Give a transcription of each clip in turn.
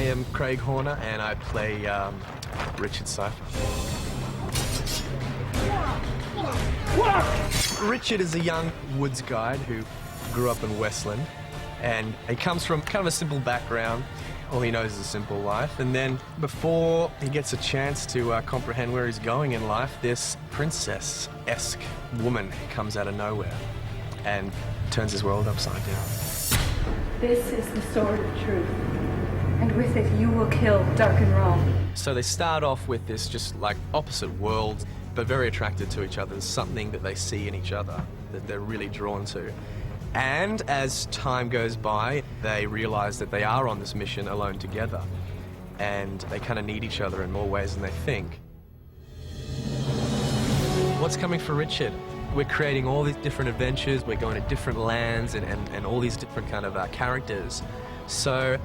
I am Craig Horner, and I play Richard Cypher. Richard is a young woods guide who grew up in Westland, and he comes from kind of a simple background. All he knows is a simple life, and then before he gets a chance to comprehend where he's going in life, this princess-esque woman comes out of nowhere and turns his world upside down. This is the sword of truth, and with it you will kill dark and wrong. So they start off with this just like opposite worlds, but very attracted to each other. There's something that they see in each other that they're really drawn to. And as time goes by, they realize that they are on this mission alone together, and they kind of need each other in more ways than they think. What's coming for Richard? We're creating all these different adventures, we're going to different lands and all these different kind of characters. So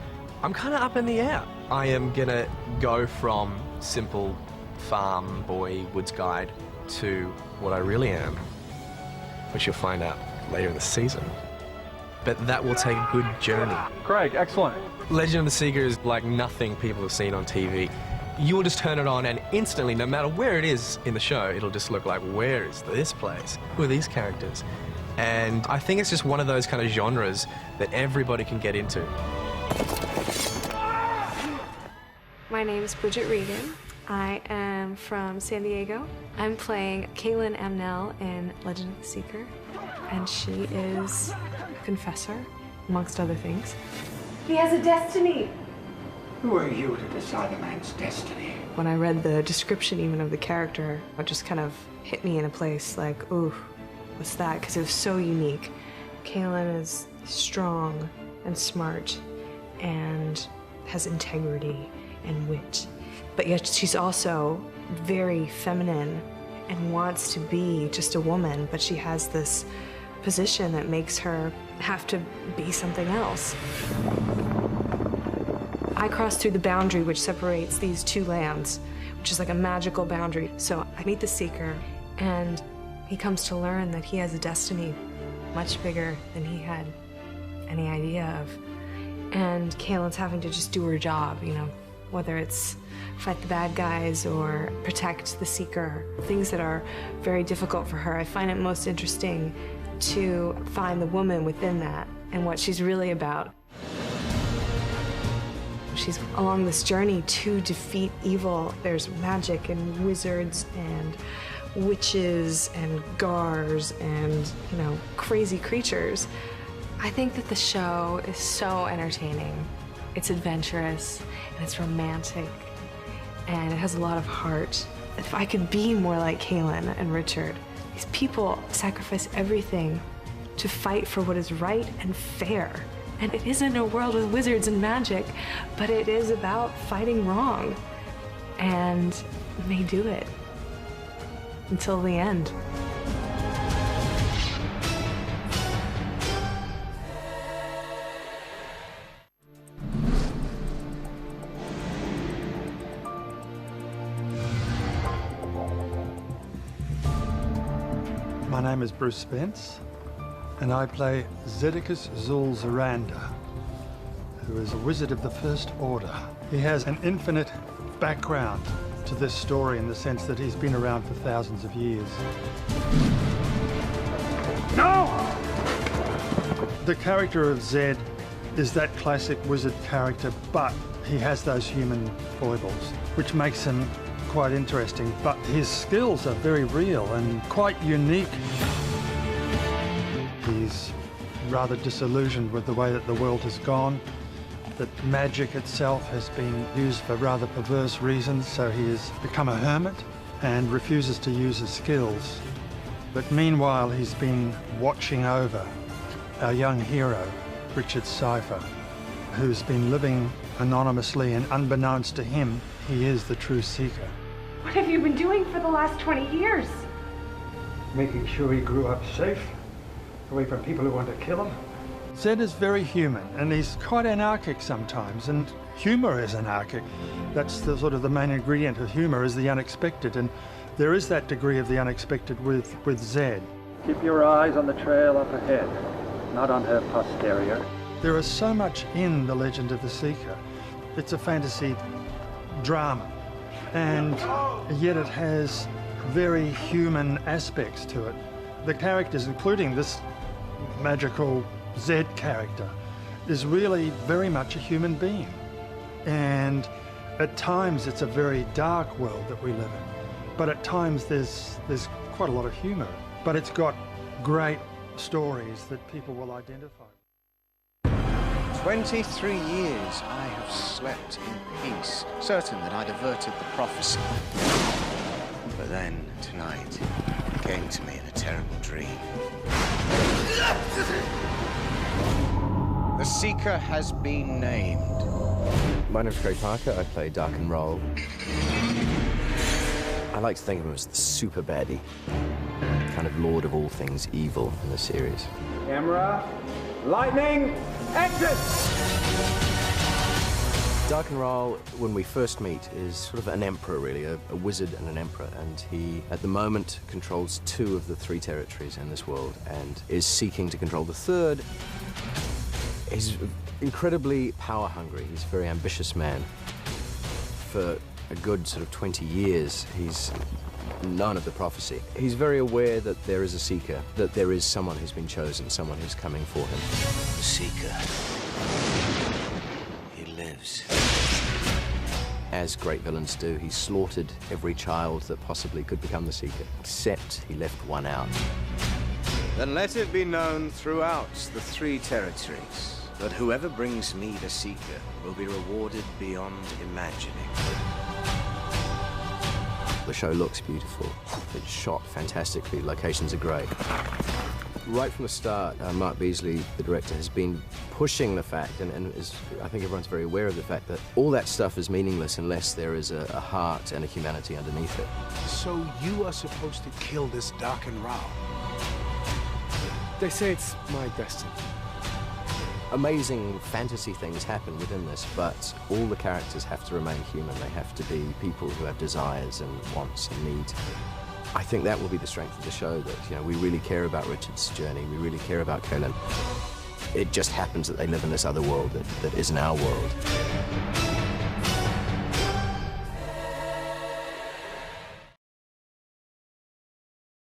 I'm kind of up in the air. I am gonna go from simple farm boy, woods guide, to what I really am, which you'll find out later in the season. But that will take a good journey. Craig, excellent. Legend of the Seeker is like nothing people have seen on TV. You will just turn it on and instantly, no matter where it is in the show, it'll just look like, where is this place? Who are these characters? And I think it's just one of those kind of genres that everybody can get into. My name is Bridget Regan. I am from San Diego. I'm playing Kaylin Amnell in Legend of the Seeker, and she is a confessor, amongst other things. He has a destiny. Who are you to decide a man's destiny? When I read the description even of the character, it just kind of hit me in a place like, ooh, what's that? Because it was so unique. Kaylin is strong and smart and has integrity and wit, but yet she's also very feminine and wants to be just a woman, but she has this position that makes her have to be something else. I cross through the boundary which separates these two lands, which is like a magical boundary. So I meet the Seeker, and he comes to learn that he has a destiny much bigger than he had any idea of. And Kaylin's having to just do her job, you know, whether it's fight the bad guys or protect the Seeker, things that are very difficult for her. I find it most interesting to find the woman within that and what she's really about. She's along this journey to defeat evil. There's magic and wizards and witches and gars and, you know, crazy creatures. I think that the show is so entertaining. It's adventurous and it's romantic and it has a lot of heart. If I could be more like Kaylin and Richard, these people sacrifice everything to fight for what is right and fair. And it isn't a world with wizards and magic, but it is about fighting wrong. And they do it until the end. My name is Bruce Spence, and I play Zedicus Zul'Zaranda, who is a wizard of the First Order. He has an infinite background to this story in the sense that he's been around for thousands of years. No! The character of Zed is that classic wizard character, but he has those human foibles, which makes him quite interesting, but his skills are very real and quite unique. He's rather disillusioned with the way that the world has gone, that magic itself has been used for rather perverse reasons, so he has become a hermit and refuses to use his skills. But meanwhile, he's been watching over our young hero, Richard Cypher, who's been living anonymously, and unbeknownst to him, he is the true Seeker. What have you been doing for the last 20 years? Making sure he grew up safe, away from people who want to kill him. Zed is very human, and he's quite anarchic sometimes, and humor is anarchic. That's the sort of the main ingredient of humor, is the unexpected, and there is that degree of the unexpected with Zed. Keep your eyes on the trail up ahead, not on her posterior. There is so much in The Legend of the Seeker It's a fantasy drama, and yet it has very human aspects to it. The characters, including this magical Z character, is really very much a human being. And at times it's a very dark world that we live in, but at times there's quite a lot of humour. But it's got great stories that people will identify. 23 years I have slept in peace, certain that I'd averted the prophecy. But then, tonight, it came to me in a terrible dream. The Seeker has been named. My name's Craig Parker. I play Dark and Roll. I like to think of him as the super baddie, kind of lord of all things evil in the series. Camera, lightning, exit! Dark and Roll, when we first meet, is sort of an emperor, really, a wizard and an emperor, and he, at the moment, controls 2 of the 3 territories in this world, and is seeking to control the 3rd. He's incredibly power-hungry. He's a very ambitious man. For a good sort of 20 years, he's known of the prophecy. He's very aware that there is a Seeker, that there is someone who's been chosen, someone who's coming for him. The Seeker. He lives. As great villains do, he slaughtered every child that possibly could become the Seeker, except he left one out. Then let it be known throughout the 3 territories that whoever brings me the Seeker will be rewarded beyond imagining. The show looks beautiful. It's shot fantastically. Locations are great. Right from the start, Mark Beasley, the director, has been pushing the fact, and I think everyone's very aware of the fact, that all that stuff is meaningless unless there is a heart and a humanity underneath it. So you are supposed to kill this Dark and Roll? They say it's my destiny. Amazing fantasy things happen within this, but all the characters have to remain human. They have to be people who have desires and wants and needs. I think that will be the strength of the show, that, you know, we really care about Richard's journey, we really care about Kaylin. It just happens that they live in this other world that isn't our world.